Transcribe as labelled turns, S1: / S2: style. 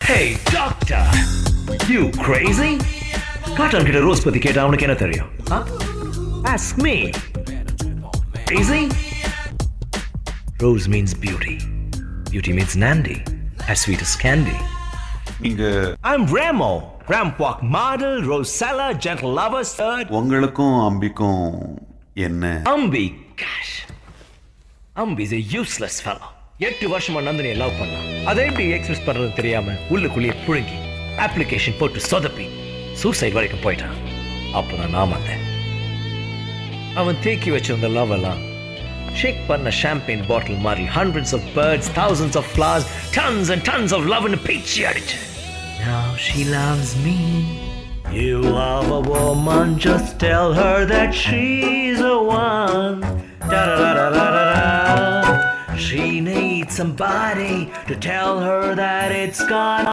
S1: Hey, doctor! You crazy? காட்டான் கிட்ட rose பத்தி கேட்டா அவனுக்கு என்ன தெரியும்? Ask me. Crazy? Rose means beauty. Beauty means Nandi. As sweet as candy. I'm Ramo. Rampwalk model, Rosella, gentle lover, third.
S2: உங்களுக்கும் அம்பிக்கும் என்ன?
S1: Ambi, gosh. Ambi is a useless fellow. 8 வருஷமா நந்தினியை லவ் பண்ணான். அதை எப்படி எக்ஸ்பிரஸ் பண்றது தெரியாம உள்ளுக்குள்ளேயே புழுங்கி அப்ளிகேஷன் போட்டு சொதப்பி சூசைட் வரைக்கும் போயிட்டான். அப்பதான் நான் வந்தேன். அவன் தேக்கி வச்சிருந்த லவ் எல்லாம் ஷேக் பண்ண ஷாம்பெயின் பாட்டில் மாதிரி hundreds of birds, thousands of flowers, tons and tons of love ன்னு பேச்சு அடிச்சு. Now she loves me. You love a woman, just tell her that she's the one. Da da da da da da. She needs somebody to tell her that it's gone.